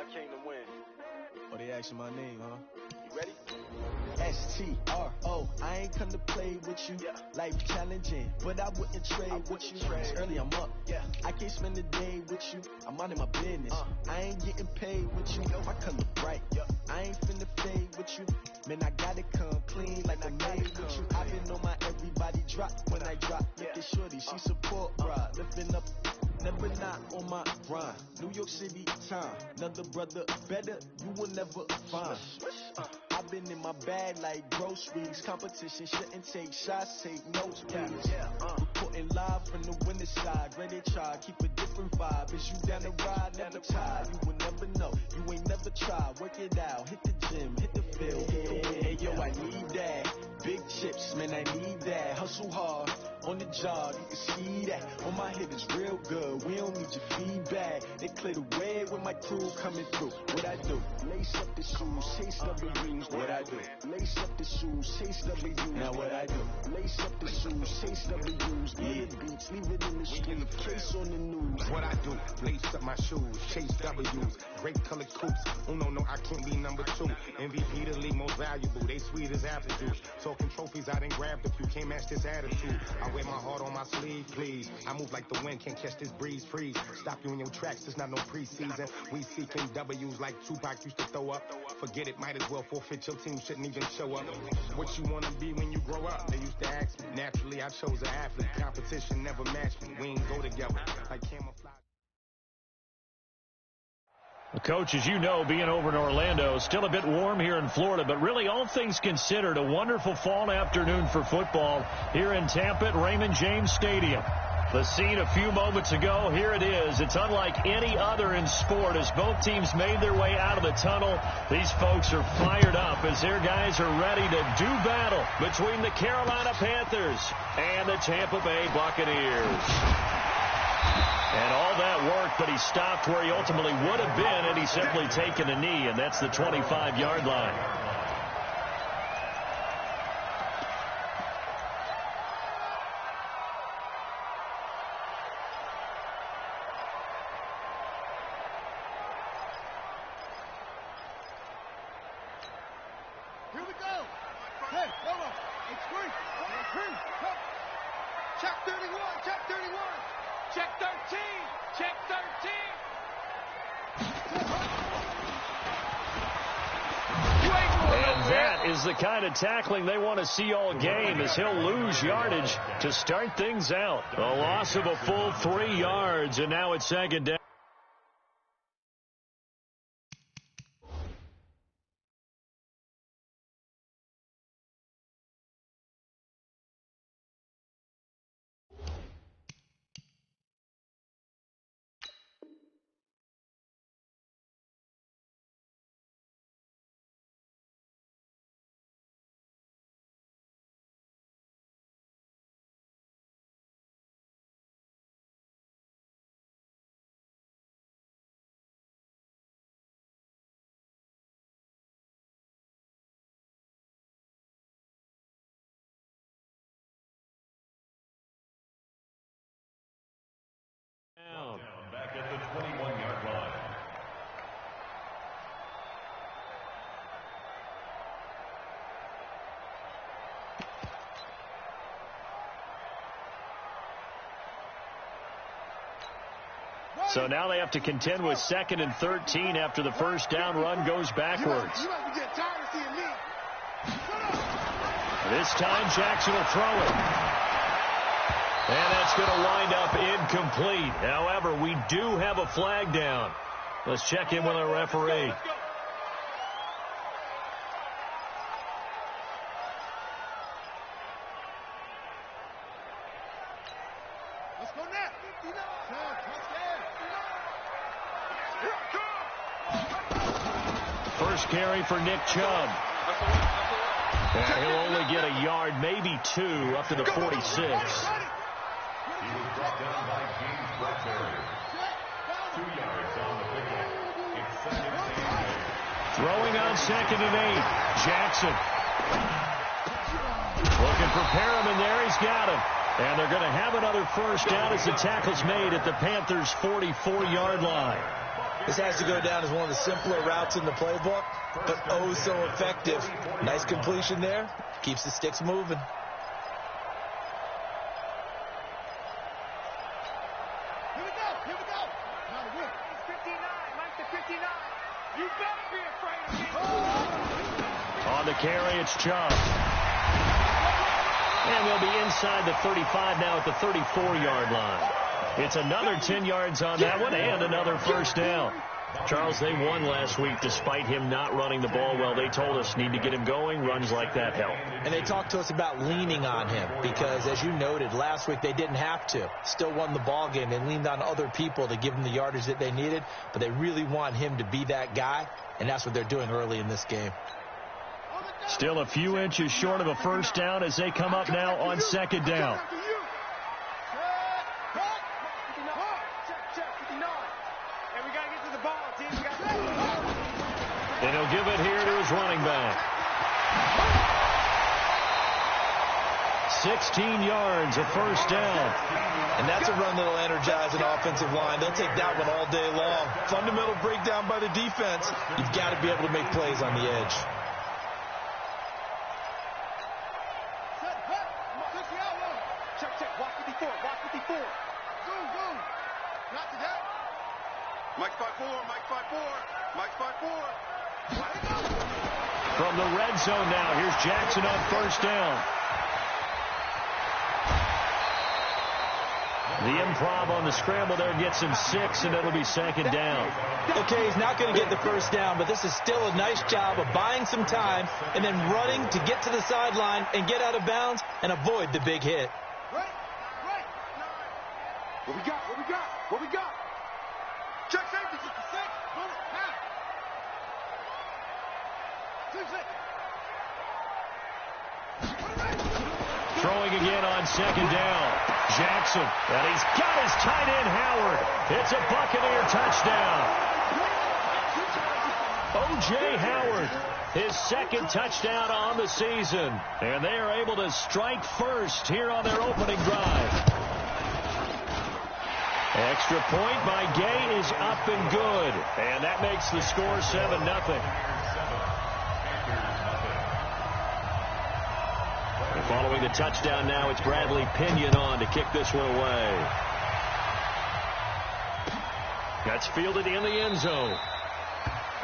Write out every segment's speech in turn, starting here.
I came to win. Oh, they asking my name, huh? You ready? S-T-R-O, I ain't come to play with you. Yeah. Life challenging, but I wouldn't trade with you. It's early, I'm up. Yeah. I can't spend the day with you. I'm minding my business. I ain't getting paid with you. My color bright. I ain't finna fade with you. Man, I gotta come clean like I made with you. I been on my everybody drop when I drop. Look at shorty, she support, bruh. Lifting up. Never not on my grind. New York City time. Another brother better, you will never find. I've been in my bag like groceries. Competition shouldn't take shots, take notes, please. Reporting live from the winter side. Ready to try, keep a different vibe. Is you down the ride, never tired. You will never know, you ain't never tried. Work it out, hit the gym, hit the field, hit the wind. Hey, yo, I need that. Big chips, man, I need that. Hustle hard, on the job, you can see that. On my head is real good, we don't need your feedback. They clear the way when my crew coming through. What I do? Lace up the shoes, chase W's. What I do? Lace up the shoes, chase W's. Now what I do? Lace up the shoes, chase W's. Get the beats, leave it in the street, case on the news. What I do? Lace up my shoes, chase W's. Great colored coops. Oh no, I can't be number 2. MVP the league most valuable. They sweet as apple juice. Talking trophies, I didn't grab the few. Can't match this attitude. I wear my heart on my sleeve, please. I move like the wind, can't catch this breeze, freeze. Stop you in your tracks, it's not no preseason. We seeking W's like Tupac used to throw up. Forget it, might as well forfeit. Your team shouldn't even show up. What you wanna be when you grow up? They used to ask me. Naturally, I chose an athlete. Competition never matched me. We ain't go together like camouflage. Well, Coach, as you know, being over in Orlando, still a bit warm here in Florida, but really all things considered, a wonderful fall afternoon for football here in Tampa at Raymond James Stadium. The scene a few moments ago, here it is. It's unlike any other in sport as both teams made their way out of the tunnel. These folks are fired up as their guys are ready to do battle between the Carolina Panthers and the Tampa Bay Buccaneers. And all that work, but he stopped where he ultimately would have been had he simply taken a knee, and that's the 25-yard line. Here we go. Hey, hold on. It's free. Come. Check 31. Check 31. Check 13. Check 13. And that is the kind of tackling they want to see all game as he'll lose yardage to start things out. A loss of a full 3 yards, and now it's second down. Back at the 21-yard line. So now they have to contend with 2nd and 13 after the first down run goes backwards. This time Jackson will throw it. And that's going to wind up incomplete. However, we do have a flag down. Let's check in with our referee. Let's go now. First carry for Nick Chubb. And he'll only get a yard, maybe 2, up to the 46. He was brought down by James Bradbury. 2 yards on the pickup. It's second and 8. Throwing on 2nd and 8. Jackson. Looking for Perriman there. He's got him. And they're going to have another first down as the tackle's made at the Panthers' 44-yard line. This has to go down as one of the simpler routes in the playbook, but oh so effective. Nice completion there. Keeps the sticks moving. Here we go. Now the win. It's 59. Mike the 59. You better be afraid of me. On the carry, it's Chubb. And they'll be inside the 35 now at the 34-yard line. It's another 10 yards on that one and another first down. Charles, they won last week despite him not running the ball well. They told us need to get him going. Runs like that help. And they talked to us about leaning on him because, as you noted, last week they didn't have to. Still won the ball game. They leaned on other people to give them the yardage that they needed, but they really want him to be that guy, and that's what they're doing early in this game. Still a few inches short of a first down as they come up now on second down. And he'll give it here to his running back. 16 yards, a first down. And that's a run that'll energize an offensive line. They'll take that one all day long. Fundamental breakdown by the defense. You've got to be able to make plays on the edge. Check. Watch 54. Boom. Not to that. Mike 5-4. From the red zone now, here's Jackson on first down. The improv on the scramble there gets him 6, and it'll be second down. Okay, he's not going to get the first down, but this is still a nice job of buying some time and then running to get to the sideline and get out of bounds and avoid the big hit. Right. What we got? Check safety. 6. Move it. Now. 2-6. Throwing again on second down. Jackson, and he's got his tight end Howard. It's a Buccaneer touchdown. O.J. Howard, his second touchdown on the season. And they are able to strike first here on their opening drive. Extra point by Gay is up and good. And that makes the score 7-0. Following the touchdown now, it's Bradley Pinion on to kick this one away. That's fielded in the end zone.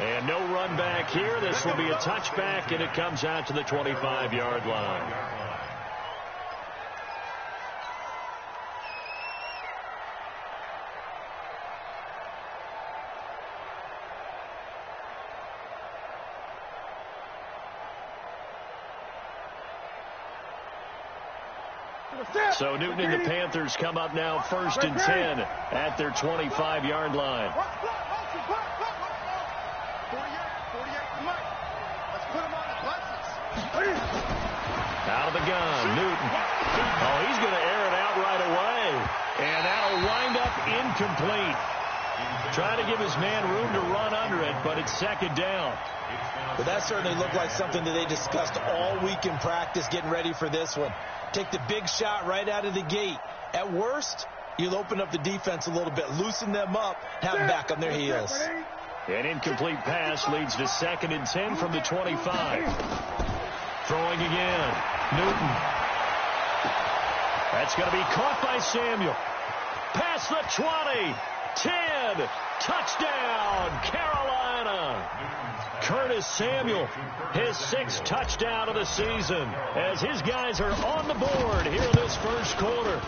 And no run back here. This will be a touchback, and it comes out to the 25-yard line. So Newton and the Panthers come up now 1st and 10 at their 25-yard line. 48 to Mike. Let's put him on the buses. Out of the gun, Newton. Oh, he's going to air it out right away. And that'll wind up incomplete. Trying to give his man room to run under it, but it's second down. Well, that certainly looked like something that they discussed all week in practice getting ready for this one. Take the big shot right out of the gate. At worst, you'll open up the defense a little bit, loosen them up, have them back on their heels. An incomplete pass leads to 2nd and 10 from the 25. Throwing again. Newton. That's going to be caught by Samuel. Past the 20. 10. Touchdown, Carolina. Curtis Samuel, his 6th touchdown of the season, as his guys are on the board here in this first quarter.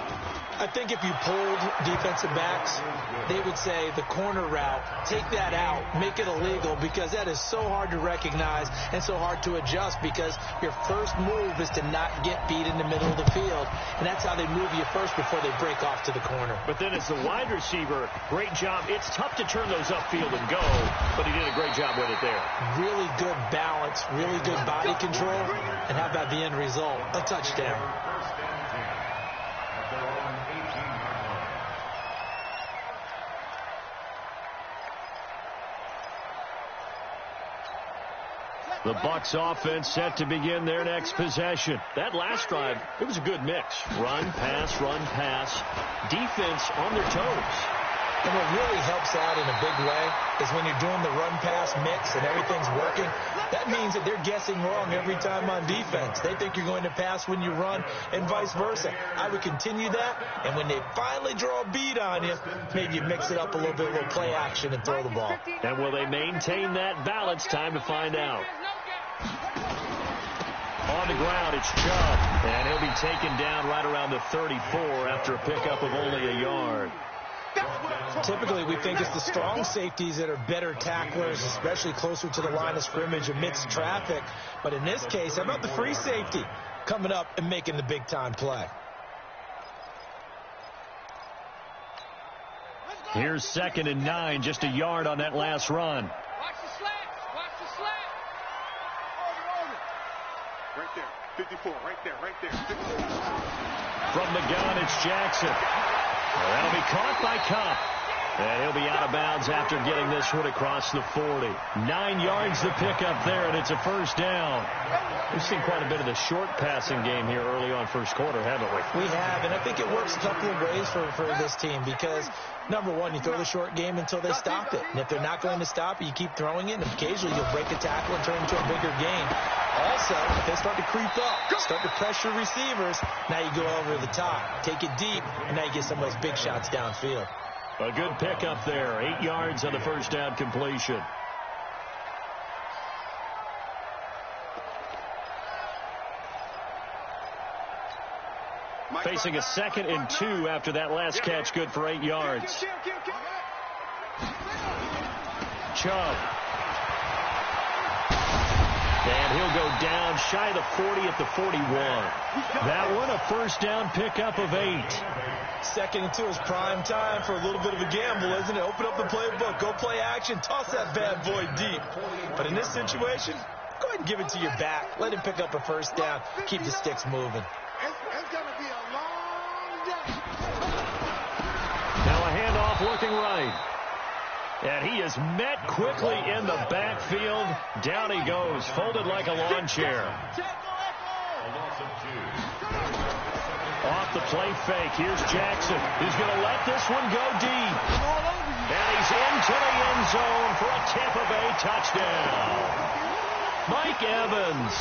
I think if you polled defensive backs, they would say the corner route, take that out, make it illegal, because that is so hard to recognize and so hard to adjust, because your first move is to not get beat in the middle of the field, and that's how they move you first before they break off to the corner. But then as the wide receiver, great job. It's tough to turn those upfield and go, but he did a great job with it there. Really good balance, really good body control, and how about the end result? A touchdown. The Bucs offense set to begin their next possession. That last drive, it was a good mix. Run, pass, defense on their toes. And what really helps out in a big way is when you're doing the run-pass mix and everything's working, that means that they're guessing wrong every time on defense. They think you're going to pass when you run and vice versa. I would continue that, and when they finally draw a beat on you, maybe you mix it up a little bit, a little play action, and throw the ball. And will they maintain that balance? Time to find out. On the ground, it's Chubb, and he'll be taken down right around the 34 after a pickup of only a yard. Typically, we think it's the strong safeties that are better tacklers, especially closer to the line of scrimmage amidst traffic. But in this case, how about the free safety coming up and making the big-time play? Here's 2nd and 9, just a yard on that last run. Watch the slats. Watch the slats. Right there. 54. Right there. Right there. 54. From the gun, it's Jackson. That'll be caught by Cup. And he'll be out of bounds after getting this one across the 40. 9 yards to pick up there, and it's a first down. We've seen quite a bit of the short passing game here early on first quarter, haven't we? We have, and I think it works a couple of ways for this team because, number one, you throw the short game until they stop it. And if they're not going to stop it, you keep throwing it, and occasionally you'll break a tackle and turn it into a bigger game. Also, if they start to creep up, start to pressure receivers, now you go over the top, take it deep, and now you get some of those big shots downfield. A good pickup there. 8 yards on the first down completion. Facing a 2nd and 2 after that last catch, good for 8 yards. Chubb. And he'll go down shy of the 40 at the 41. That one a first down pickup of 8. 2nd and 2 is prime time for a little bit of a gamble, isn't it? Open up the playbook, go play action, toss that bad boy deep. But in this situation, go ahead and give it to your back. Let him pick up a first down. Keep the sticks moving. It's going to be a long day. Now a handoff looking right. And he is met quickly in the backfield. Down he goes, folded like a lawn chair. Off the play fake, here's Jackson. He's going to let this one go deep. And he's into the end zone for a Tampa Bay touchdown. Mike Evans,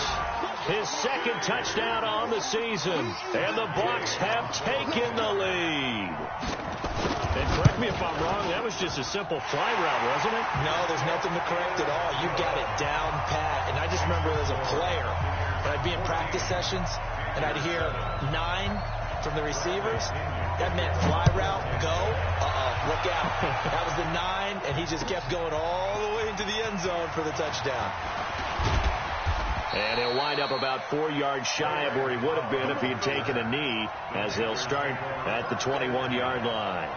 his 2nd touchdown on the season. And the Bucs have taken the lead. And correct me if I'm wrong, that was just a simple fly route, wasn't it? No, there's nothing to correct at all. You got it down pat. And I just remember as a player, when I'd be in practice sessions, and I'd hear 9 from the receivers. That meant fly route, go. Look out. That was the 9, and he just kept going all the way into the end zone for the touchdown. And he'll wind up about 4 yards shy of where he would have been if he had taken a knee, as they'll start at the 21-yard line.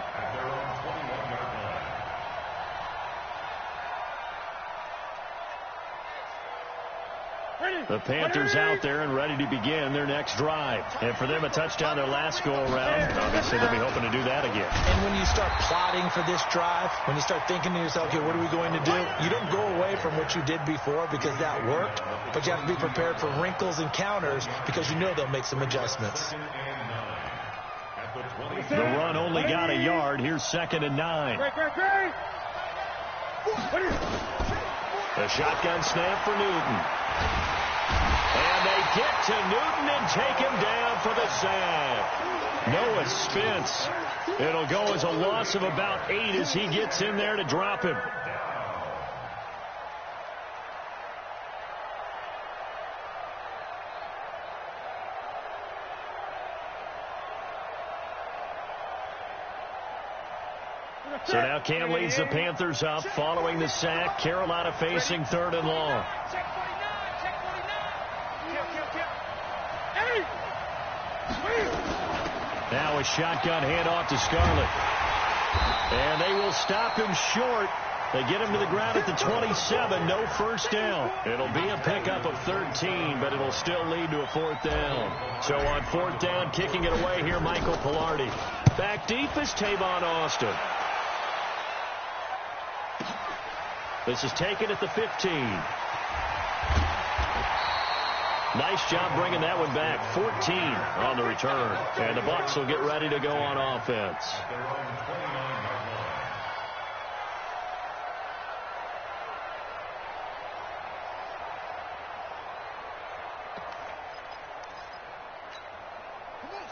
The Panthers out there and ready to begin their next drive. And for them, a touchdown their last go-around. Obviously, they'll be hoping to do that again. And when you start plotting for this drive, when you start thinking to yourself, okay, what are we going to do? You don't go away from what you did before because that worked, but you have to be prepared for wrinkles and counters because you know they'll make some adjustments. The run only got a yard. Here's 2nd and 9. The shotgun snap for Newton. And they get to Newton and take him down for the sack. Noah Spence. It'll go as a loss of about 8 as he gets in there to drop him. So now Cam leads the Panthers up following the sack. Carolina facing 3rd and long. Now a shotgun handoff to Scarlett. And they will stop him short. They get him to the ground at the 27. No first down. It'll be a pickup of 13, but it'll still lead to a 4th down. So on 4th down, kicking it away here, Michael Pilardi. Back deep is Tavon Austin. This is taken at the 15. Nice job bringing that one back. 14 on the return. And the Bucs will get ready to go on offense.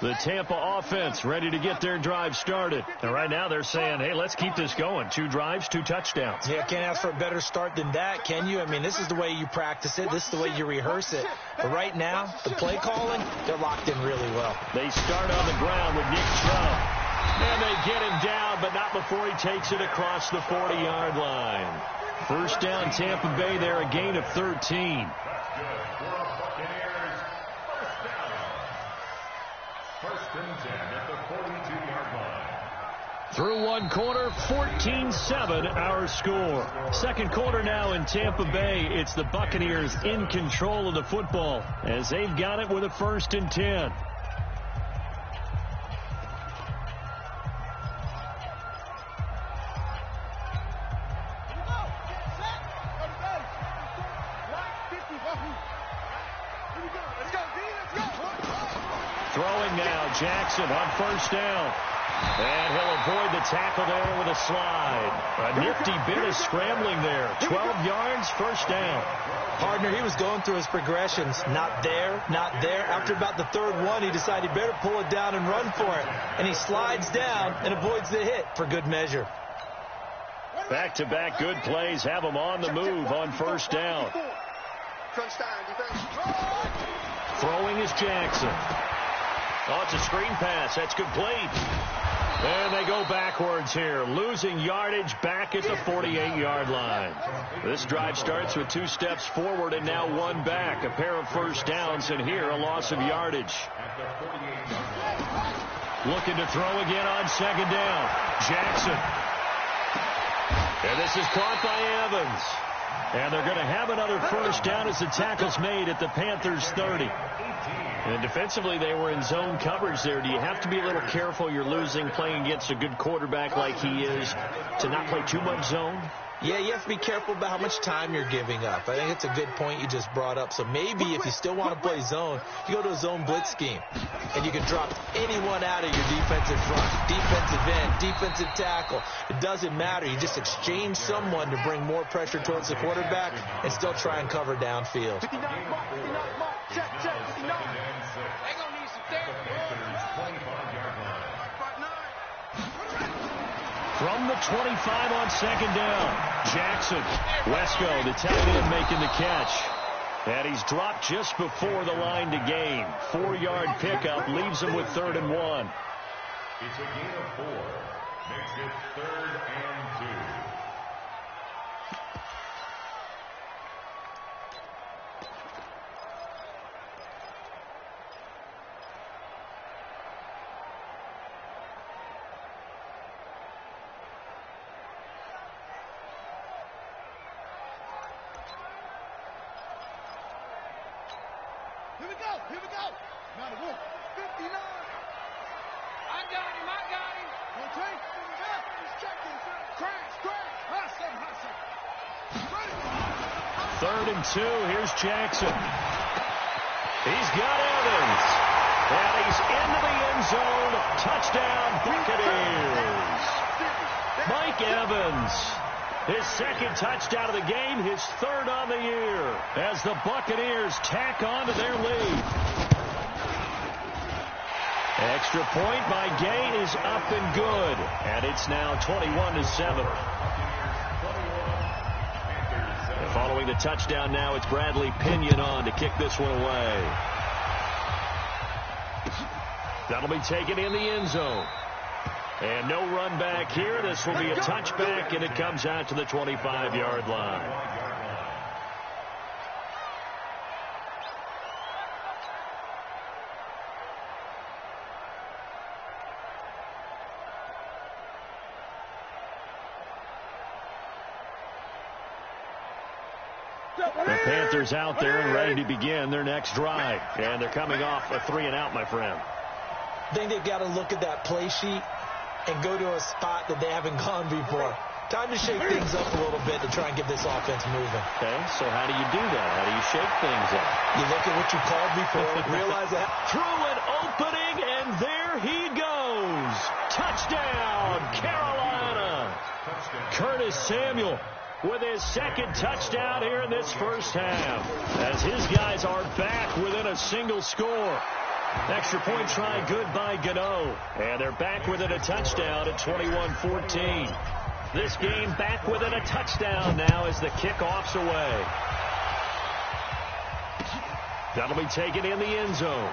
The Tampa offense ready to get their drive started. And right now they're saying, hey, let's keep this going. 2 drives, 2 touchdowns. Yeah, can't ask for a better start than that, can you? I mean, this is the way you practice it. This is the way you rehearse it. But right now, the play calling, they're locked in really well. They start on the ground with Nick Chubb. And they get him down, but not before he takes it across the 40-yard line. First down, Tampa Bay there, a gain of 13. First and 10 at the 42-yard line. Through one quarter, 14-7 our score. Second quarter now in Tampa Bay. It's the Buccaneers in control of the football as they've got it with a 1st and 10. Throwing now, Jackson on first down. And he'll avoid the tackle there with a slide. A nifty bit of scrambling there. 12 yards, first down. Partner, he was going through his progressions. Not there, not there. After about the 3rd one, he decided he better pull it down and run for it. And he slides down and avoids the hit for good measure. Back-to-back good plays have him on the move on first down. Throwing is Jackson. Oh, it's a screen pass. That's complete. And they go backwards here, losing yardage back at the 48-yard line. This drive starts with 2 steps forward and now 1 back. A pair of first downs, and here a loss of yardage. Looking to throw again on second down. Jackson. And this is caught by Evans. And they're going to have another first down as the tackle's made at the Panthers' 30. And defensively, they were in zone coverage there. Do you have to be a little careful? You're losing, playing against a good quarterback like he is, to not play too much zone? Yeah, you have to be careful about how much time you're giving up. I think it's a good point you just brought up. So maybe if you still want to play zone, you go to a zone blitz scheme. And you can drop anyone out of your defensive front, defensive end, defensive tackle. It doesn't matter. You just exchange someone to bring more pressure towards the quarterback and still try and cover downfield. 59 mark, 59 mark, check, 59. They gonna need some therapy. From the 25 on second down, Jackson. Wesco, the tight end, making the catch. And he's dropped just before the line to gain. 4-yard pickup leaves him with 3rd and 1. It's a gain of 4. Makes it 3rd and 2. Here we go. Now the wolf. 59. I got him. Okay. He's checking. Crash. Hustle. 3rd and 2. Here's Jackson. He's got Evans. And he's into the end zone. Touchdown, Buccaneers. Mike Evans. His 2nd touchdown of the game, his 3rd on the year, as the Buccaneers tack on to their lead. Extra point by Gay is up and good, and it's now 21-7. Following the touchdown now, it's Bradley Pinion on to kick this one away. That'll be taken in the end zone. And no run back here. This will be a touchback, and it comes out to the 25-yard line. The Panthers out there and ready to begin their next drive. And they're coming off a 3-and-out, my friend. I think they've got to look at that play sheet and go to a spot that they haven't gone before. Time to shake things up a little bit to try and get this offense moving. Okay, so how do you do that? How do you shake things up? You look at what you called before, realize that. Through an opening, and there he goes. Touchdown, Carolina. Curtis Samuel with his 2nd touchdown here in this first half, as his guys are back within a single score. Extra point try good by Gano. And they're back within a touchdown at 21-14. This game back within a touchdown now as the kickoff's away. That'll be taken in the end zone.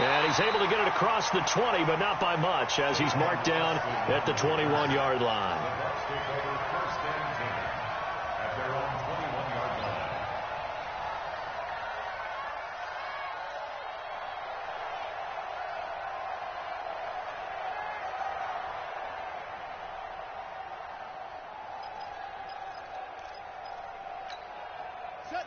And he's able to get it across the 20, but not by much as he's marked down at the 21-yard line.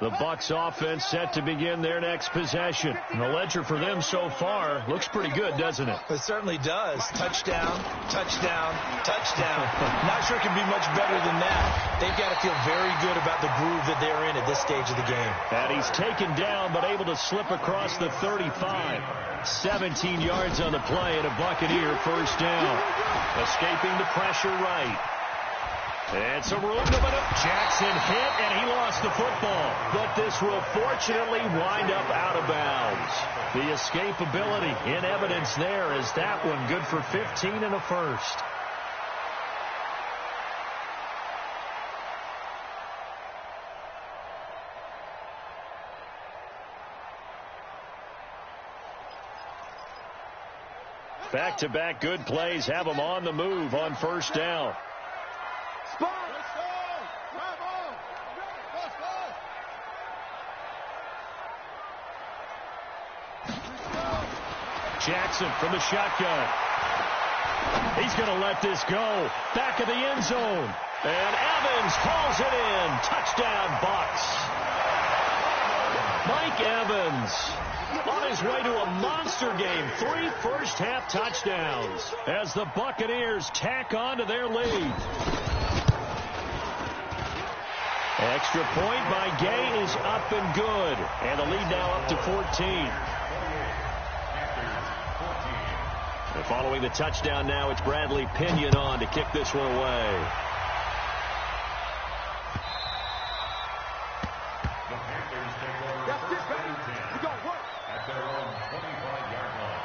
The Bucs offense set to begin their next possession. And the ledger for them so far looks pretty good, doesn't it? It certainly does. Touchdown, touchdown, touchdown. Not sure it can be much better than that. They've got to feel very good about the groove that they're in at this stage of the game. And he's taken down but able to slip across the 35. 17 yards on the play and a Buccaneer first down. Escaping the pressure right. And some room to it. Jackson hit, and he lost the football. But this will fortunately wind up out of bounds. The escapability in evidence there is that one good for 15 and a first. Back-to-back good plays have them on the move on first down. Jackson from the shotgun. He's going to let this go. Back of the end zone. And Evans hauls it in. Touchdown, Bucs. Mike Evans on his way to a monster game. 3 first-half touchdowns as the Buccaneers tack on to their lead. Extra point by Gay is up and good. And the lead now up to 14. And following the touchdown now, it's Bradley Pinion on to kick this one away. The Panthers take over first and 10 at their own 25-yard line.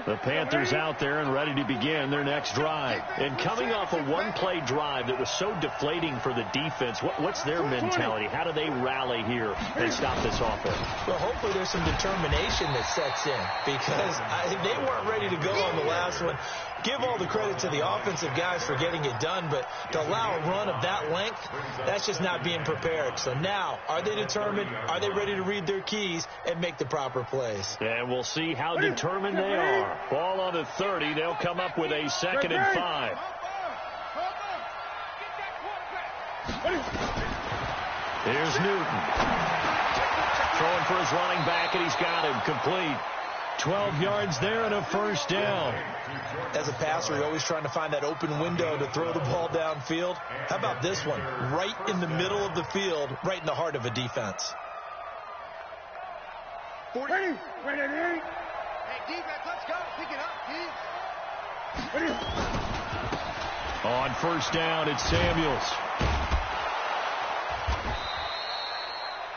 The Panthers out there and ready to begin their next drive. And coming off a one-play drive that was so deflating for the defense, what's their mentality? How do they rally here and stop this offense? Well, hopefully there's some determination that sets in because they weren't ready to go on the last one. Give all the credit to the offensive guys for getting it done, but to allow a run of that length, that's just not being prepared. So now, are they determined? Are they ready to read their keys and make the proper plays? And we'll see how determined they are. Ball on the 30. They'll come up with a 2nd and 5. Here's Newton. Throwing for his running back, and he's got him complete. 12 yards there and a first down. As a passer, you're always trying to find that open window to throw the ball downfield. How about this one? Right in the middle of the field, right in the heart of a defense. 40. Ready. Hey, defense, let's go. Pick it up, Ready. On first down, it's Samuels.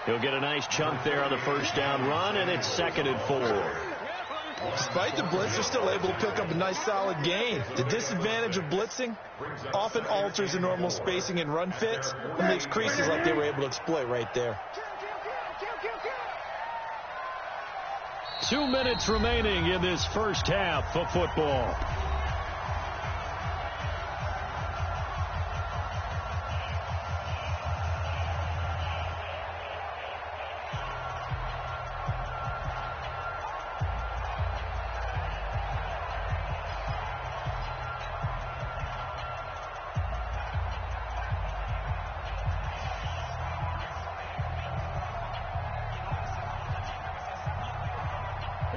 He'll get a nice chunk there on the first down run, and it's 2nd and 4. Despite the blitz, they're still able to pick up a nice solid gain. The disadvantage of blitzing often alters the normal spacing and run fits and leaves creases like they were able to exploit right there. 2 minutes remaining in this first half of football.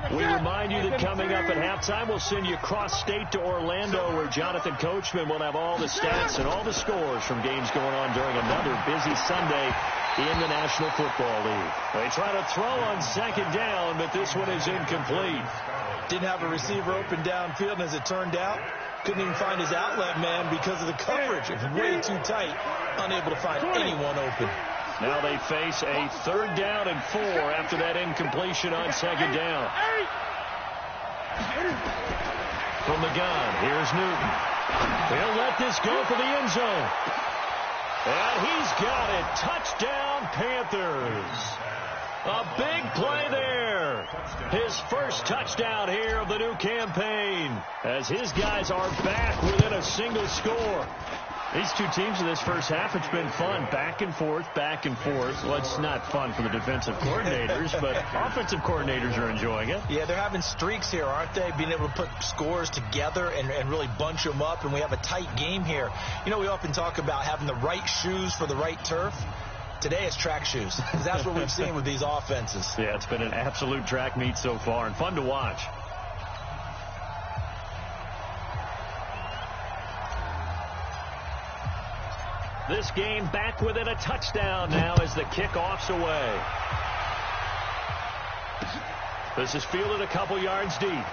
We remind you that coming up at halftime, we'll send you cross-state to Orlando, where Jonathan Coachman will have all the stats and all the scores from games going on during another busy Sunday in the National Football League. They try to throw on 2nd down, but this one is incomplete. Didn't have a receiver open downfield, and as it turned out, couldn't even find his outlet man because of the coverage. It was way too tight, unable to find anyone open. Now they face a 3rd down and 4 after that incompletion on 2nd down. From the gun, here's Newton. He'll let this go for the end zone. And he's got it. Touchdown, Panthers. A big play there. His first touchdown here of the new campaign, as his guys are back within a single score. These two teams in this first half, it's been fun. Back and forth, back and forth. Well, it's not fun for the defensive coordinators, but offensive coordinators are enjoying it. Yeah, they're having streaks here, aren't they? Being able to put scores together and really bunch them up, and we have a tight game here. You know, we often talk about having the right shoes for the right turf. Today it's track shoes, because that's what we've seen with these offenses. Yeah, it's been an absolute track meet so far, and fun to watch. This game back within a touchdown now as the kickoff's away. This is fielded a couple yards deep.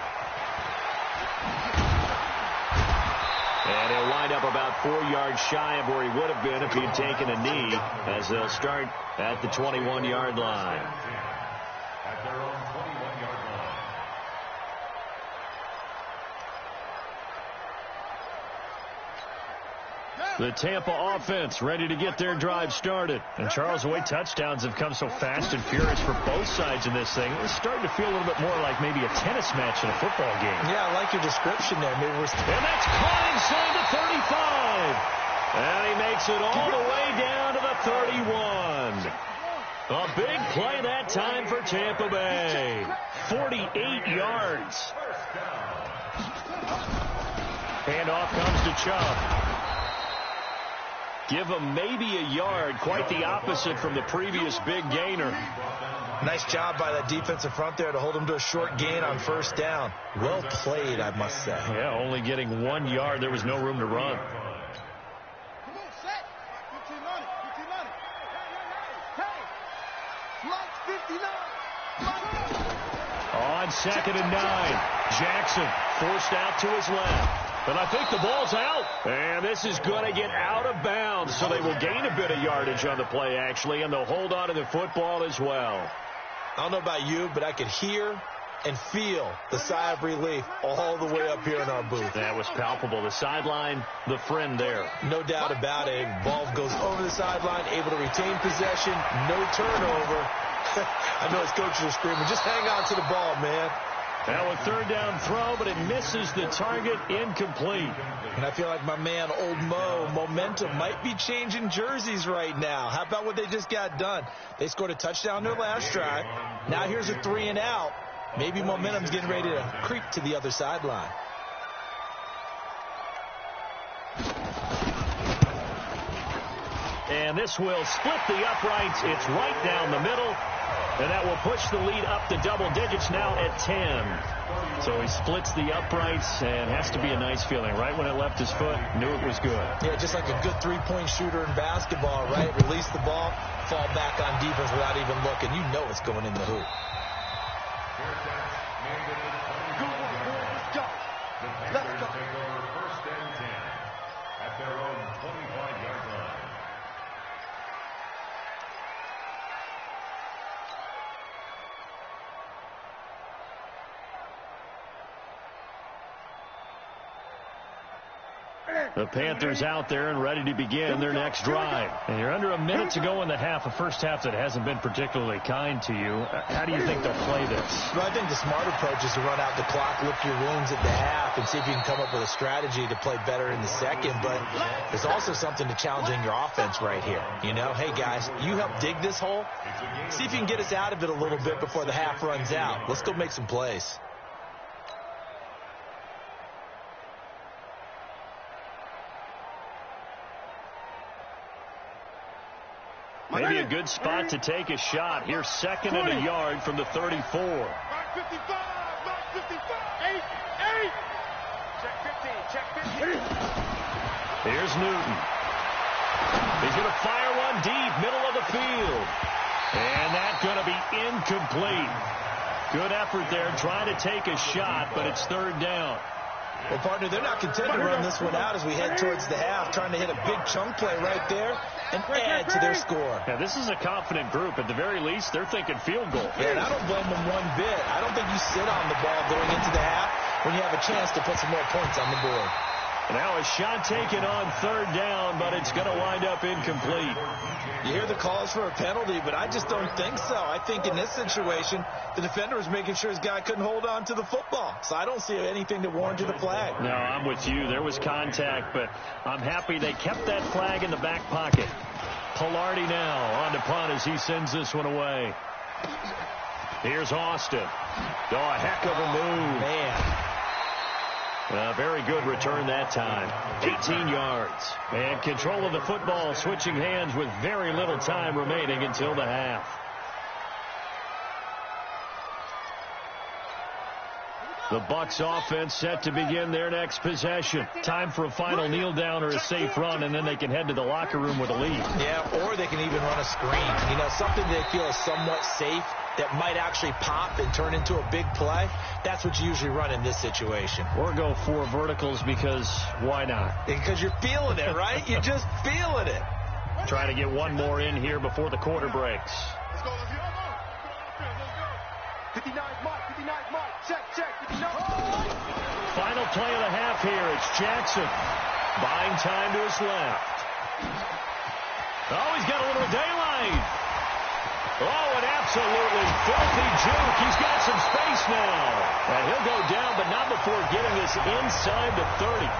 And he'll wind up about 4 yards shy of where he would have been if he had taken a knee, as they'll start at the 21-yard line. At their own 21-yard line. The Tampa offense ready to get their drive started. And Charles, the way touchdowns have come so fast and furious for both sides in this thing, it's starting to feel a little bit more like maybe a tennis match in a football game. Yeah, I like your description there. Maybe we're and that's caught inside the 35. And he makes it all the way down to the 31. A big play that time for Tampa Bay. 48 yards. Handoff comes to Chubb. Give him maybe a yard, quite the opposite from the previous big gainer. Nice job by that defensive front there to hold him to a short gain on 1st down. Well played, I must say. Yeah, only getting 1 yard. There was no room to run. Come on, set. 15 on it. 15 on it. Hey. Flight 59. On 2nd and 9. Jackson forced out to his left. But I think the ball's out. And this is going to get out of bounds, so they will gain a bit of yardage on the play, actually, and they'll hold on to the football as well. I don't know about you, but I could hear and feel the sigh of relief all the way up here in our booth. That was palpable. The sideline, the friend there. No doubt about it. Ball goes over the sideline, able to retain possession, no turnover. I know his coaches are screaming, just hang on to the ball, man. Now a 3rd down throw, but it misses the target, incomplete. And I feel like my man, Old Mo, momentum might be changing jerseys right now. How about what they just got done? They scored a touchdown their last drive. Now here's a 3 and out. Maybe momentum's getting ready to creep to the other sideline. And this will split the uprights. It's right down the middle. And that will push the lead up to double digits now at 10. So he splits the uprights, and has to be a nice feeling. Right when it left his foot, knew it was good. Yeah, just like a good 3-point shooter in basketball, right? Release the ball, fall back on defense without even looking. You know it's going in the hoop. Let's go. Take over 1st and 10 at their own 25-yard line. The Panthers out there and ready to begin their next drive. And you're under a minute to go in the half, a first half that hasn't been particularly kind to you. How do you think they'll play this? Well, I think the smart approach is to run out the clock, lick your wounds at the half, and see if you can come up with a strategy to play better in the second. But there's also something to challenging your offense right here. You know, hey, guys, you help dig this hole. See if you can get us out of it a little bit before the half runs out. Let's go make some plays. Maybe a good spot to take a shot. Here's 2nd and a yard from the 34. Mark 55. Mark 55. 8. Check 15. Check 15. Here's Newton. He's going to fire one deep, middle of the field. And that's going to be incomplete. Good effort there, trying to take a shot, but it's third down. Well, partner, they're not content to run this one out as we head towards the half, trying to hit a big chunk play right there and add to their score. Yeah, this is a confident group. At the very least, they're thinking field goal. Yeah, and I don't blame them one bit. I don't think you sit on the ball going into the half when you have a chance to put some more points on the board. Now a shot taken on third down, but it's going to wind up incomplete. You hear the calls for a penalty, but I just don't think so. I think in this situation, the defender was making sure his guy couldn't hold on to the football. So I don't see anything that warranted a flag. No, I'm with you. There was contact, but I'm happy they kept that flag in the back pocket. Pilardi now on to punt as he sends this one away. Here's Austin. Oh, a heck of a move. Man. Very good return that time. 18 yards. And control of the football switching hands with very little time remaining until the half. The Bucs offense set to begin their next possession. Time for a final kneel down or a safe run, and then they can head to the locker room with a lead. Yeah, or they can even run a screen. You know, something they feel is somewhat safe that might actually pop and turn into a big play. That's what you usually run in this situation. Or go 4 verticals because why not? Because you're feeling it, right? You're just feeling it. Trying to get one more in here before the quarter breaks. Let's go. 59 mark, 59 mark. Check, 59. Final play of the half here. It's Jackson. Buying time to his left. Oh, he's got a little daylight. Oh, an absolutely filthy juke. He's got some space now. And he'll go down, but not before getting this inside the 30.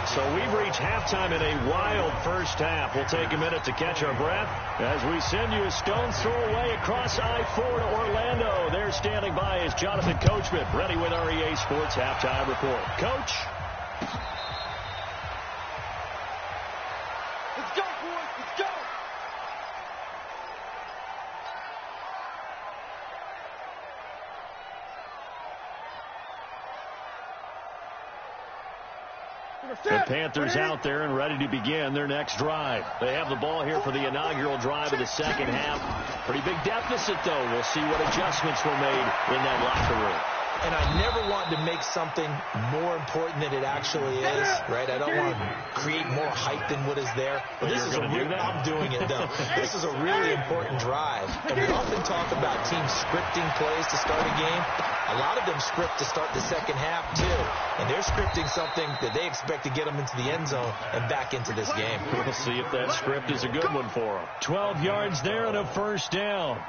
So we've reached halftime in a wild first half. We'll take a minute to catch our breath as we send you a stone's throw away across I-4 to Orlando. There standing by is Jonathan Coachman, ready with our EA Sports Halftime Report. Coach? Let's go, boys. Let's go. The Panthers out there and ready to begin their next drive. They have the ball here for the inaugural drive of the second half. Pretty big deficit, though. We'll see what adjustments were made in that locker room. And I never want to make something more important than it actually is, right? I don't want to create more hype than what is there. But this is I'm doing it, though. This is a really important drive. And we often talk about teams scripting plays to start a game. A lot of them script to start the second half, too. And they're scripting something that they expect to get them into the end zone and back into this game. We'll see if that script is a good one for them. 12 yards there and a first down.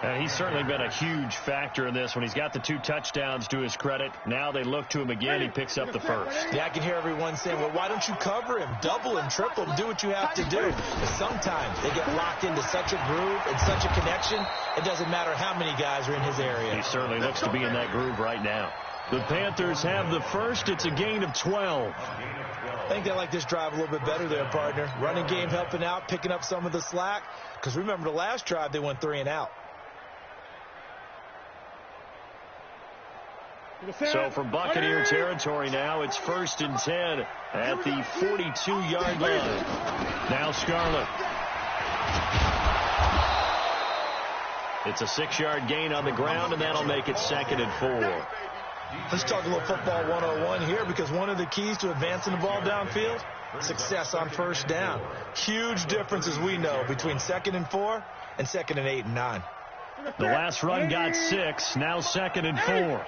And he's certainly been a huge factor in this when he's got the 2 touchdowns to his credit. Now they look to him again. He picks up the first. Yeah, I can hear everyone saying, well, why don't you cover him? Double him, triple him, do what you have to do. But sometimes they get locked into such a groove and such a connection, it doesn't matter how many guys are in his area. He certainly looks to be in that groove right now. The Panthers have the first. It's a gain of 12. I think they like this drive a little bit better there, partner. Running game helping out, picking up some of the slack. Because remember the last drive, they went 3 and out. So from Buccaneer territory now, it's 1st and 10 at the 42-yard line. Now Scarlett. It's a 6-yard gain on the ground, and that'll make it 2nd and 4. Let's talk a little football 101 here, because one of the keys to advancing the ball downfield, success on first down. Huge difference, as we know, between 2nd and 4 and 2nd and 8 and 9. The last run got 6, now 2nd and 4.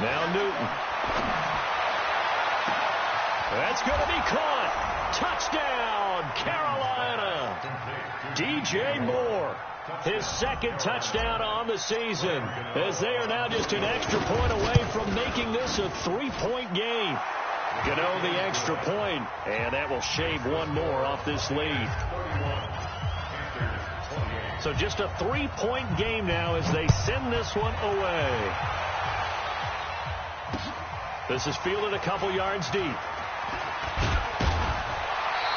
Now Newton. That's going to be caught. Touchdown, Carolina. DJ Moore, his 2nd touchdown on the season, as they are now just an extra point away from making this a 3-point game. Gano the extra point, and that will shave one more off this lead. So just a 3-point game now as they send this one away. This is fielded a couple yards deep.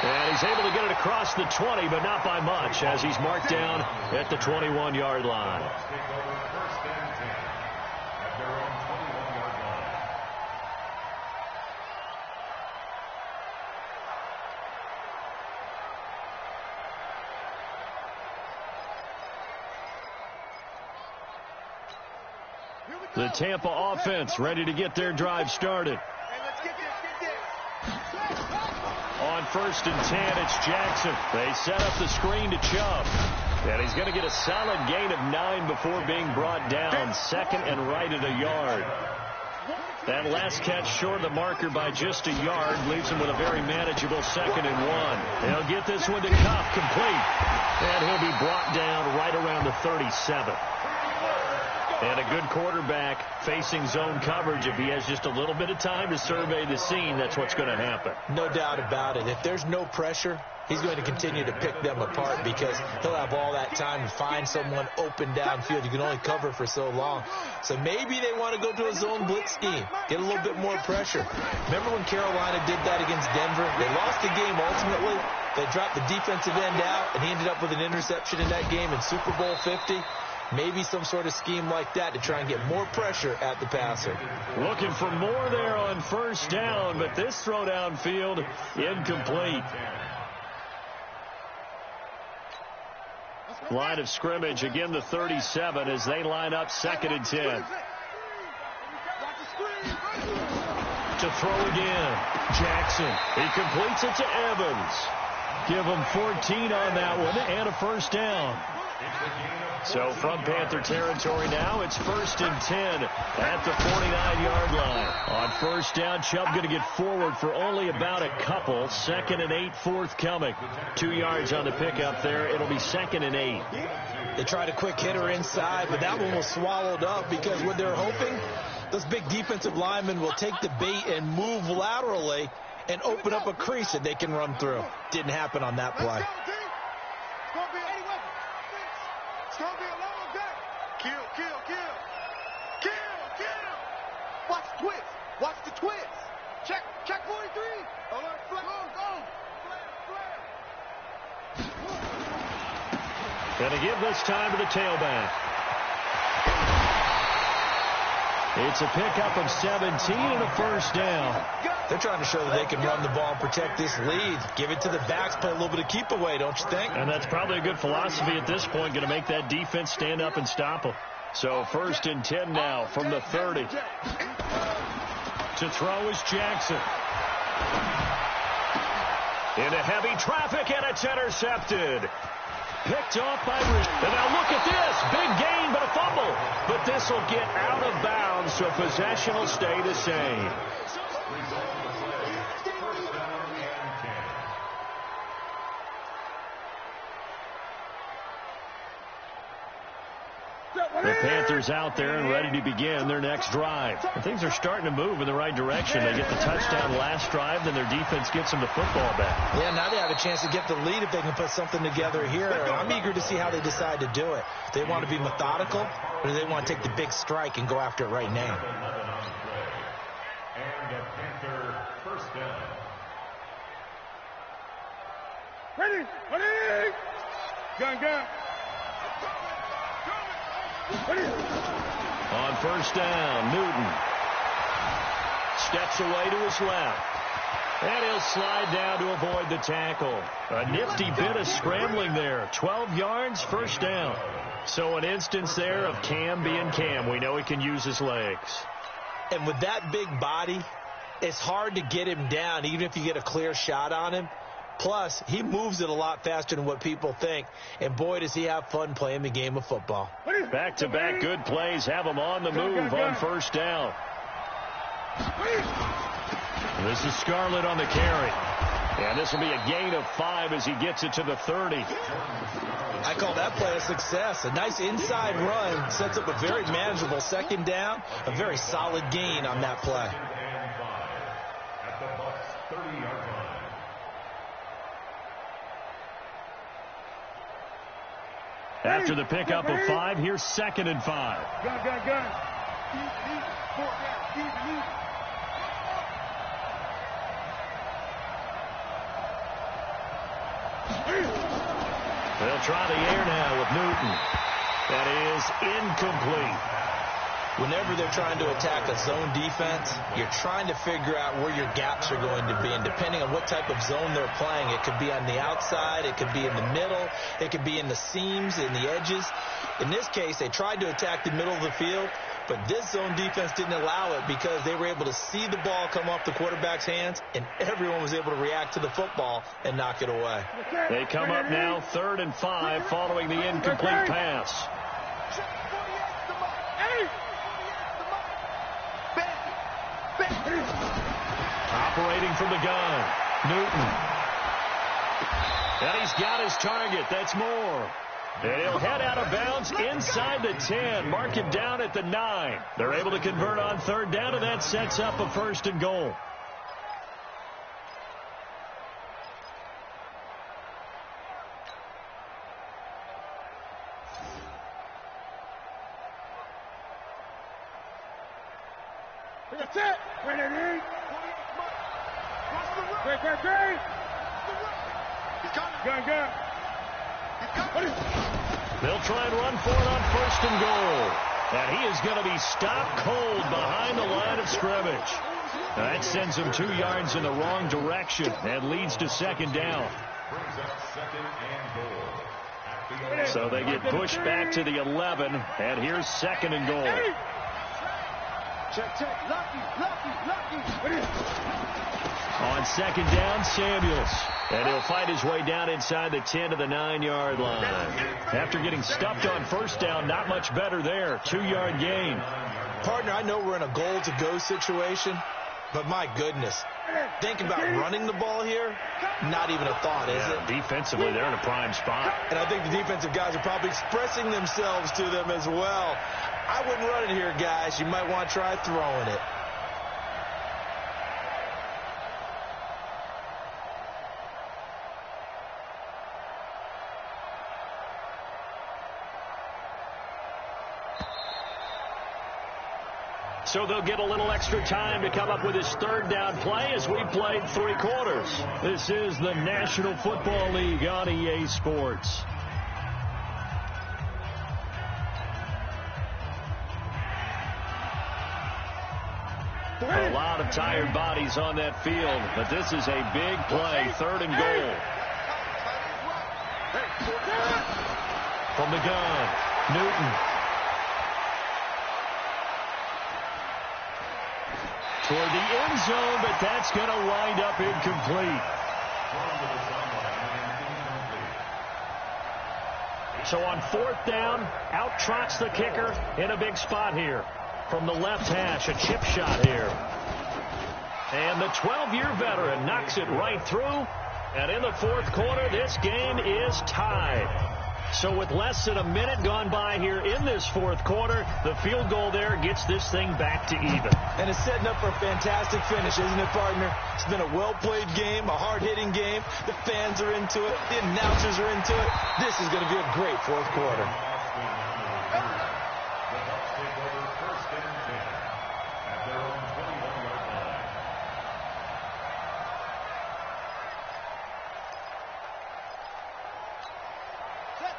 And he's able to get it across the 20, but not by much, as he's marked down at the 21-yard line. The Tampa offense ready to get their drive started. On 1st and 10, it's Jackson. They set up the screen to Chubb. And he's going to get a solid gain of 9 before being brought down. Second and right at a yard. That last catch short of the marker by just a yard leaves him with a very manageable 2nd and 1. They'll get this one to Kupp, complete. And he'll be brought down right around the 37. And a good quarterback facing zone coverage. If he has just a little bit of time to survey the scene, that's what's going to happen. No doubt about it. If there's no pressure, he's going to continue to pick them apart because he'll have all that time to find someone open downfield. You can only cover for so long. So maybe they want to go to a zone blitz scheme, get a little bit more pressure. Remember when Carolina did that against Denver? They lost the game ultimately. They dropped the defensive end out, and he ended up with an interception in that game in Super Bowl 50. Maybe some sort of scheme like that to try and get more pressure at the passer. Looking for more there on 1st down, but this throw downfield incomplete. Line of scrimmage, again the 37 as they line up 2nd and 10. To throw again, Jackson. He completes it to Evans. Give him 14 on that one and a 1st down. So from Panther territory now, it's 1st and 10 at the 49-yard line. On 1st down, Chubb going to get forward for only about a couple. 2nd and 8 forthcoming. 2 yards on the pickup there. It'll be 2nd and 8. They tried a quick hitter inside, but that one was swallowed up because what they're hoping, those big defensive linemen will take the bait and move laterally and open up a crease that they can run through. Didn't happen on that play. It's going to be a long day. Kill, kill, kill. Kill, kill. Watch the twist. Watch the twist. Check 43. Alert, flag. Go. Flag. Going to give this time to the tailback. It's a pickup of 17 and a 1st down. They're trying to show that they can run the ball and protect this lead. Give it to the backs, play a little bit of keep away, don't you think? And that's probably a good philosophy at this point, going to make that defense stand up and stop them. So 1st and 10 now from the 30. To throw is Jackson. Into heavy traffic, and it's intercepted. Picked off by Rich. And now look at this. Big gain, but a fumble. But this will get out of bounds, so possession will stay the same. The Panthers out there and ready to begin their next drive. And things are starting to move in the right direction. They get the touchdown last drive, then their defense gets them the football back. Yeah, now they have a chance to get the lead if they can put something together here. I'm eager to see how they decide to do it. Do they want to be methodical, or do they want to take the big strike and go after it right now? And a Panther 1st down. Ready. Gun. On 1st down, Newton steps away to his left. And he'll slide down to avoid the tackle. A nifty bit of scrambling there. 12 yards, 1st down. So an instance there of Cam being Cam. We know he can use his legs. And with that big body, it's hard to get him down, even if you get a clear shot on him. Plus, he moves it a lot faster than what people think. And boy, does he have fun playing the game of football. Back-to-back good plays have him on the move on 1st down. This is Scarlett on the carry. And this will be a gain of 5 as he gets it to the 30. I call that play a success. A nice inside run sets up a very manageable 2nd down. A very solid gain on that play. At the Bucs 30-yard line. After the pickup of 5, here's 2nd and 5. Gun. They'll try the air now with Newton. That is incomplete. Whenever they're trying to attack a zone defense, you're trying to figure out where your gaps are going to be. And depending on what type of zone they're playing, it could be on the outside, it could be in the middle, it could be in the seams, in the edges. In this case, they tried to attack the middle of the field, but this zone defense didn't allow it because they were able to see the ball come off the quarterback's hands, and everyone was able to react to the football and knock it away. They come up now 3rd and 5 following the incomplete pass. Operating from the gun, Newton. And he's got his target. That's Moore. And he'll head out of bounds inside the 10. Mark him down at the 9. They're able to convert on 3rd down, and that sets up a 1st and goal. That's it. Win it in. Great. He's coming. Gun. They'll try and run for it on 1st and goal. And he is going to be stopped cold behind the line of scrimmage. That sends him 2 yards in the wrong direction and leads to 2nd down. So they get pushed back to the 11, and here's 2nd and goal. Check. Lucky. On 2nd down, Samuels. And he'll fight his way down inside the 10 to the 9-yard line. After getting stuffed on 1st down, not much better there. 2-yard gain. Partner, I know we're in a goal-to-go situation, but my goodness, think about running the ball here. Not even a thought, is it? Defensively, they're in a prime spot. And I think the defensive guys are probably expressing themselves to them as well. I wouldn't run it here, guys. You might want to try throwing it. So they'll get a little extra time to come up with his 3rd down play as we played 3 quarters. This is the National Football League on EA Sports. A lot of tired bodies on that field, but this is a big play, 3rd and goal. From the gun, Newton. Toward the end zone, but that's going to wind up incomplete. So on 4th down, out trots the kicker in a big spot here. From the left hash, a chip shot here. And the 12-year veteran knocks it right through. And in the 4th quarter, this game is tied. So with less than a minute gone by here in this 4th quarter, the field goal there gets this thing back to even. And it's setting up for a fantastic finish, isn't it, partner? It's been a well-played game, a hard-hitting game. The fans are into it. The announcers are into it. This is going to be a great 4th quarter.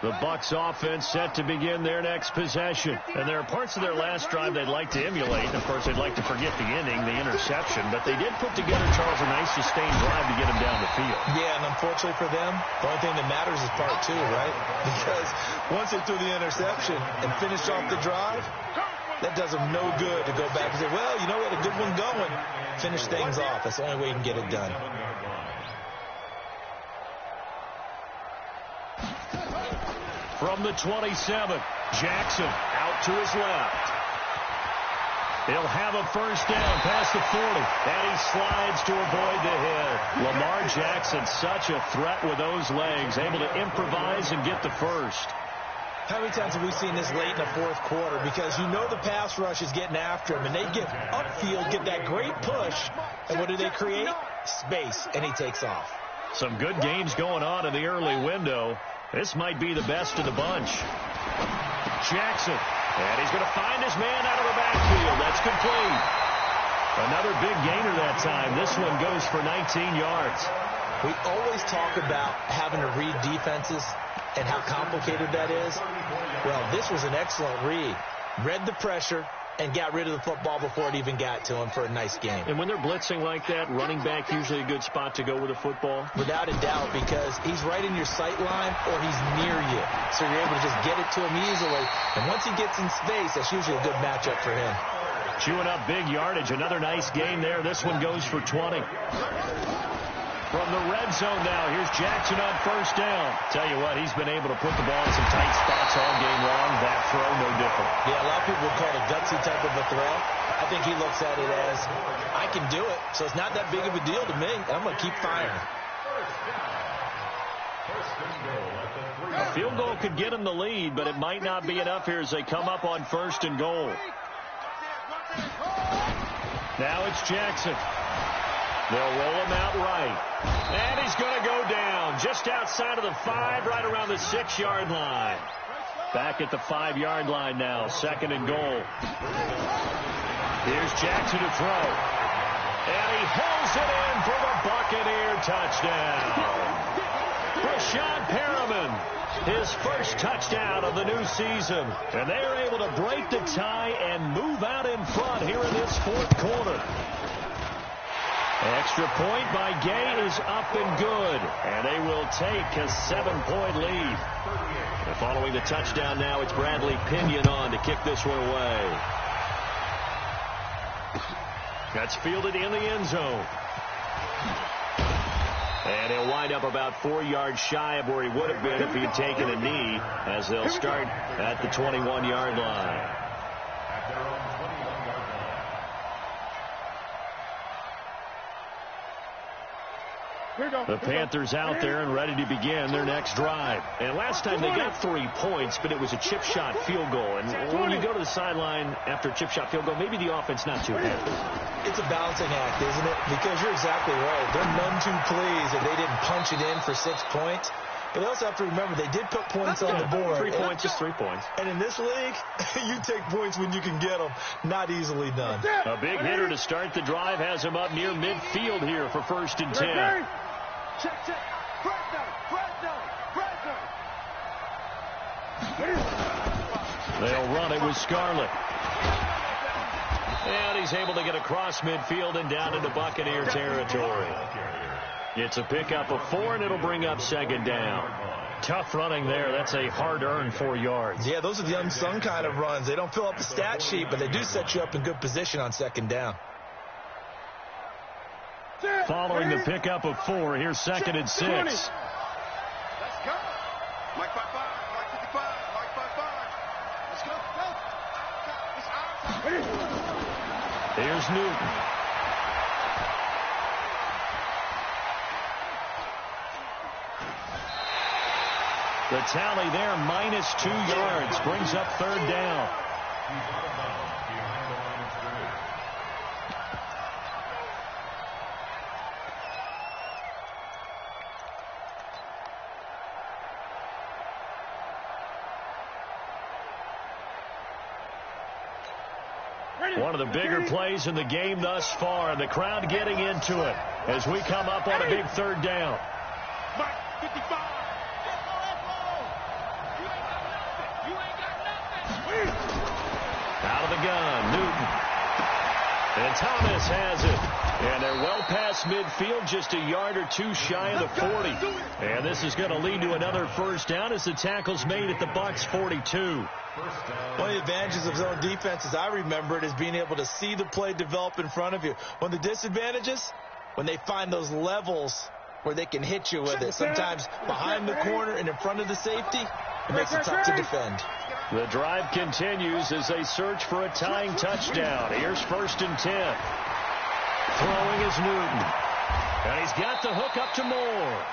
The Bucs offense set to begin their next possession. And there are parts of their last drive they'd like to emulate. And of course, they'd like to forget the inning, the interception. But they did put together, Charles, a nice sustained drive to get them down the field. Yeah, and unfortunately for them, the only thing that matters is part 2, right? Because once they threw the interception and finished off the drive, that does them no good to go back and say, well, you know, we had a good one going. Finish things off. That's the only way you can get it done. From the 27, Jackson out to his left. He'll have a 1st down past the 40, and he slides to avoid the hit. Lamar Jackson, such a threat with those legs, able to improvise and get the 1st. How many times have we seen this late in the 4th quarter? Because you know the pass rush is getting after him, and they get upfield, get that great push, and what do they create? Space, and he takes off. Some good games going on in the early window. This might be the best of the bunch. Jackson, and he's going to find his man out of the backfield. That's complete. Another big gainer that time. This one goes for 19 yards. We always talk about having to read defenses and how complicated that is. Well, this was an excellent read. Read the pressure, and got rid of the football before it even got to him for a nice game. And when they're blitzing like that, running back usually a good spot to go with the football? Without a doubt, because he's right in your sight line or he's near you. So you're able to just get it to him easily. And once he gets in space, that's usually a good matchup for him. Chewing up big yardage. Another nice gain there. This one goes for 20. From the red zone now, here's Jackson on first down. Tell you what, he's been able to put the ball in some tight spots all game long. That throw, no different. Yeah, a lot of people would call it a gutsy type of a throw. I think he looks at it as, I can do it, so it's not that big of a deal to me. I'm going to keep firing. A field goal could get him the lead, but it might not be enough here as they come up on first and goal. Now it's Jackson. They'll roll him out right. And he's going to go down just outside of the 5, right around the 6-yard line. Back at the 5-yard line now, second and goal. Here's Jackson to throw. And he hauls it in for the Buccaneer touchdown. Rashad Perriman, his first touchdown of the new season. And they're able to break the tie and move out in front here in this fourth quarter. Extra point by Gay is up and good. And they will take a 7-point lead. And following the touchdown now, it's Bradley Pinion on to kick this one away. That's fielded in the end zone. And he'll wind up about 4 yards shy of where he would have been if he had taken a knee, as they'll start at the 21-yard line. The Panthers out there and ready to begin their next drive. And last time they got 3 points, but it was a chip shot field goal. And when you go to the sideline after a chip shot field goal, maybe the offense not too happy. It's a balancing act, isn't it? Because you're exactly right. They're none too pleased that they didn't punch it in for 6 points. But they also have to remember they did put points on the board. 3 points, just 3 points. And in this league, you take points when you can get them. Not easily done. A big hitter to start the drive has him up near midfield here for first and 10. Check. They'll run it with Scarlett. And he's able to get across midfield and down into Buccaneer territory. It's a pickup of 4, and it'll bring up second down. Tough running there. That's a hard-earned 4 yards. Yeah, those are the unsung kind of runs. They don't fill up the stat sheet, but they do set you up in good position on second down. Following the pickup of 4, here's second and 6. Let's go. Mike 5-5, Mike 55, Mike 5-5. Let's go. Here's Newton. The tally there, minus 2 yards, brings up third down. One of the bigger plays in the game thus far, and the crowd getting into it as we come up on a big third down. Mike 55. Out of the gun, Newton. And Thomas has it. And they're well past midfield, just a yard or 2 shy of the 40. And this is going to lead to another first down as the tackle's made at the Bucs 42. One of the advantages of zone defense, as I remember it, is being able to see the play develop in front of you. One of the disadvantages, when they find those levels where they can hit you with it, sometimes behind the corner and in front of the safety, it makes it tough to defend. The drive continues as they search for a tying touchdown. Here's first and 10. Throwing is Newton. And he's got the hook up to Moore.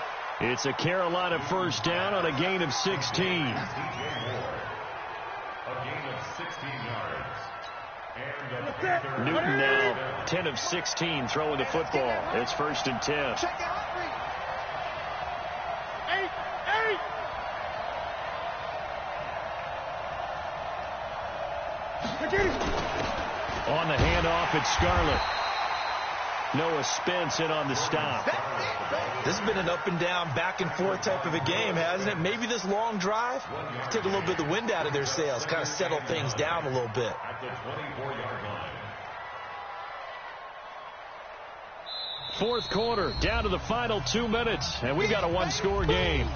It's a Carolina first down on a gain of 16. A gain of 16 yards. And Newton now 10 of 16 throwing the football. It's first and 10. Check out. 8. On the handoff, it's Scarlett. Noah Spence in on the stop. This has been an up and down, back and forth type of a game, hasn't it? Maybe this long drive take a little bit of the wind out of their sails, kind of settle things down a little bit. At the 24-yard line. Fourth quarter, down to the final 2 minutes, and we got a one-score game.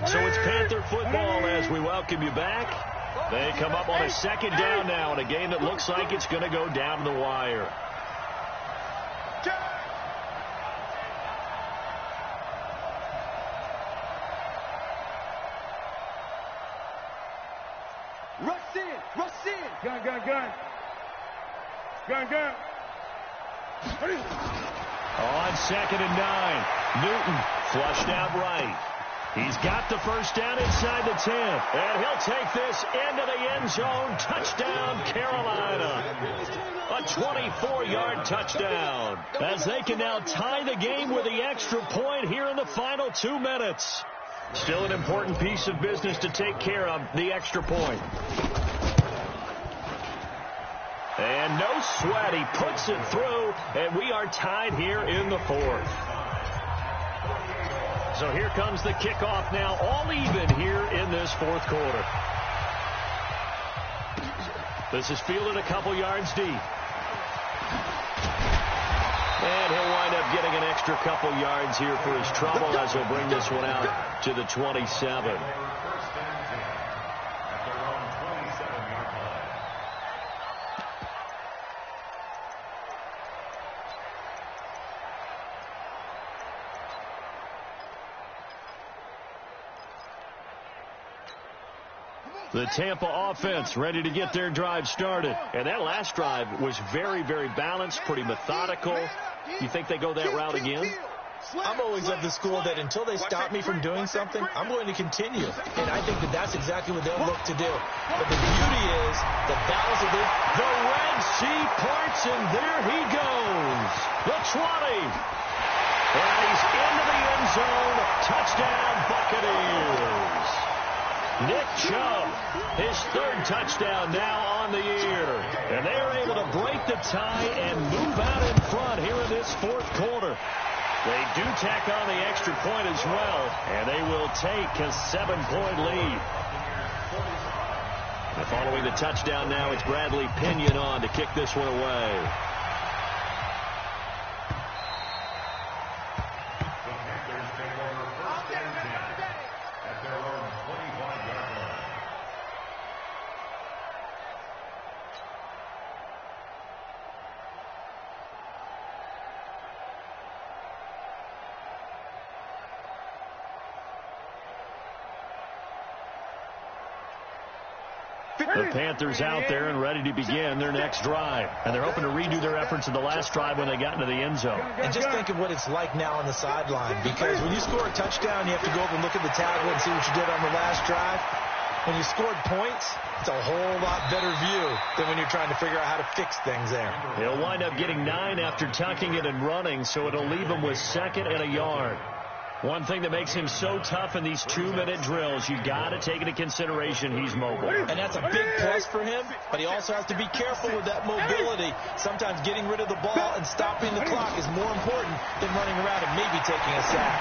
So it's Panther football as we welcome you back. They come up on a second down now in a game that looks like it's going to go down to the wire. Rush in, rush in. Gun. On 2nd and 9, Newton flushed out right. He's got the first down inside the 10, and he'll take this into the end zone. Touchdown, Carolina. A 24-yard touchdown, as they can now tie the game with the extra point here in the final 2 minutes. Still an important piece of business to take care of, the extra point. And no sweat, he puts it through, and we are tied here in the fourth. So here comes the kickoff now, all even here in this fourth quarter. This is fielded a couple yards deep. And he'll wind up getting an extra couple yards here for his trouble as he'll bring this one out to the 27. The Tampa offense ready to get their drive started. And that last drive was very, very balanced, pretty methodical. You think they go that route again? I'm always of the school that until they stop me from doing something, I'm going to continue. And I think that that's exactly what they'll look to do. But the beauty is the balance of the Red Sea parts, and there he goes. The 20. And he's into the end zone. Touchdown, Buccaneers. Nick Chubb, his third touchdown now on the year. And they are able to break the tie and move out in front here in this fourth quarter. They do tack on the extra point as well, and they will take a 7-point lead. And following the touchdown now, it's Bradley Pinion on to kick this one away. The Panthers out there and ready to begin their next drive. And they're hoping to redo their efforts in the last drive when they got into the end zone. And just think of what it's like now on the sideline. Because when you score a touchdown, you have to go over and look at the tablet and see what you did on the last drive. When you scored points, it's a whole lot better view than when you're trying to figure out how to fix things there. He'll wind up getting 9 after tucking it and running, so it'll leave him with 2nd and a yard. One thing that makes him so tough in these 2-minute drills, you got to take into consideration he's mobile. And that's a big plus for him, but he also has to be careful with that mobility. Sometimes getting rid of the ball and stopping the clock is more important than running around and maybe taking a sack.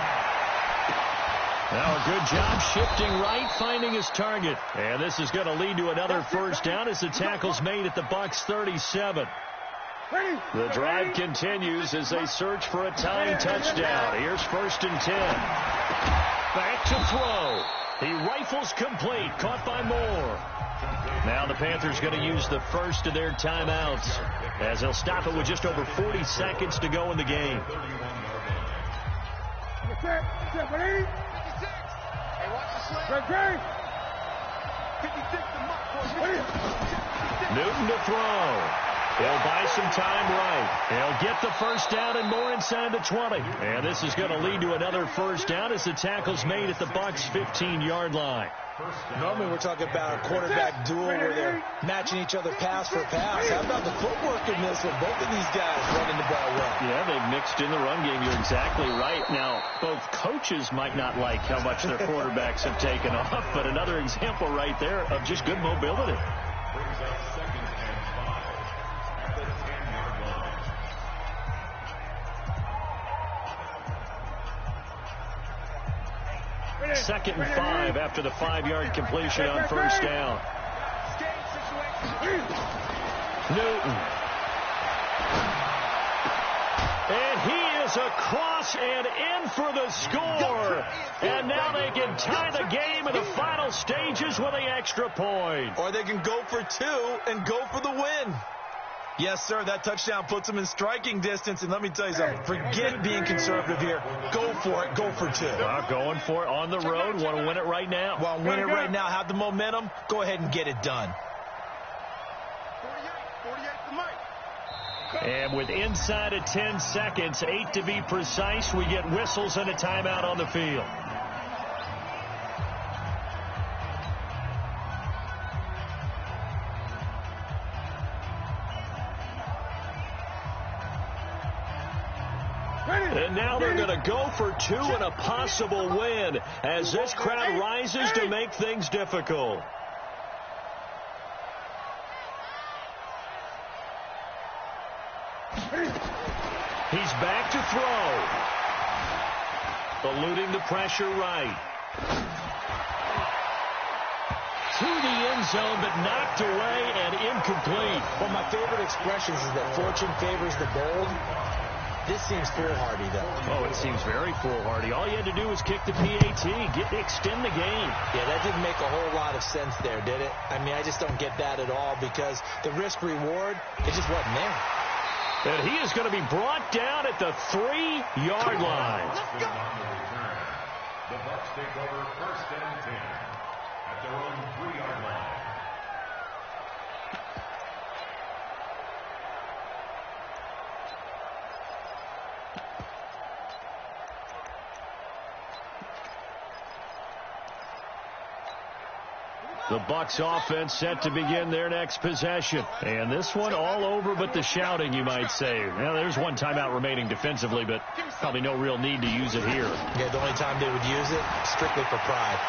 Now a good job shifting right, finding his target. And this is going to lead to another first down as the tackle's made at the Bucs 37. The drive continues as they search for a tying touchdown. Here's 1st and 10. Back to throw. He rifles complete, caught by Moore. Now the Panthers going to use the first of their timeouts as they'll stop it with just over 40 seconds to go in the game. Newton to throw. He'll buy some time right. He'll get the first down and more inside the 20. And this is going to lead to another first down as the tackle's made at the Bucs' 15-yard line. Normally we're talking about a quarterback duel where they're matching each other pass for pass. How about the footwork in this one? Both of these guys running the ball well. Yeah, they've mixed in the run game. You're exactly right. Now, both coaches might not like how much their quarterbacks have taken off, but another example right there of just good mobility. Brings up 2nd and 5 at the 10-yard line. Second and 5 after the 5-yard completion on first down. Newton. And he is across and in for the score. And now they can tie the game in the final stages with the extra point. Or they can go for 2 and go for the win. Yes, sir, that touchdown puts them in striking distance. And let me tell you something, forget being conservative here. Go for it. Go for 2. Well, going for it on the road. Want to win it right now. Well, win it right now. Have the momentum. Go ahead and get it done. 48 to Mike. And with inside of 10 seconds, 8 to be precise, we get whistles and a timeout on the field. And now they're going to go for 2 and a possible win as this crowd rises to make things difficult. He's back to throw. Eluding the pressure right. To the end zone, but knocked away and incomplete. One of my favorite expressions is that fortune favors the bold. This seems foolhardy, though. Oh, it seems very foolhardy. All you had to do was kick the PAT, extend the game. Yeah, that didn't make a whole lot of sense there, did it? I mean, I just don't get that at all because the risk-reward, it just wasn't there. And he is going to be brought down at the 3-yard line. Let's go. The Bucs take over 1st and 10 at their own 3-yard line. The Bucs offense set to begin their next possession. And this one all over but the shouting, you might say. Now, there's one timeout remaining defensively, but probably no real need to use it here. Yeah, the only time they would use it, strictly for pride.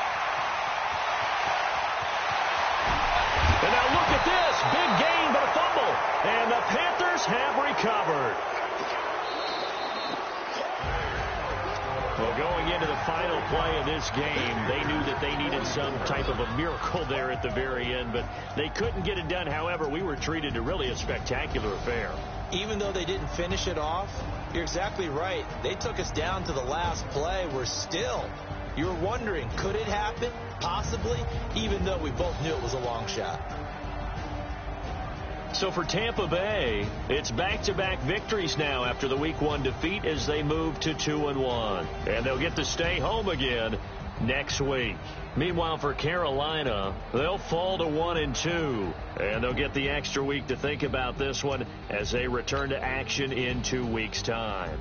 And now look at this. Big gain, but a fumble. And the Panthers have recovered. Well, going into the final play of this game, they knew that they needed some type of a miracle there at the very end, but they couldn't get it done. However, we were treated to really a spectacular affair. Even though they didn't finish it off, you're exactly right. They took us down to the last play. You were wondering, could it happen? Possibly, even though we both knew it was a long shot. So for Tampa Bay, it's back-to-back victories now after the Week 1 defeat as they move to 2-1. And they'll get to stay home again next week. Meanwhile, for Carolina, they'll fall to 1-2. And they'll get the extra week to think about this one as they return to action in 2 weeks' time.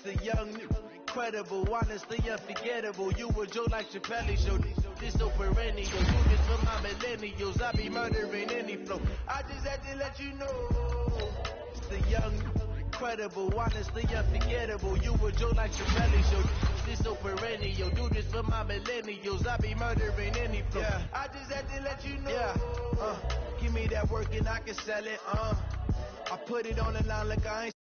The young, incredible, honestly unforgettable. You were Joe like Chappelle show. This so perennial. Do this for my millennials. I be murdering any flow. I just had to let you know. It's the young, incredible, honestly unforgettable. You were Joe like Chappelle show. This so perennial. Do this for my millennials. I be murdering any flow. Yeah. I just had to let you know. Yeah. Give me that work and I can sell it. I put it on the line like I ain't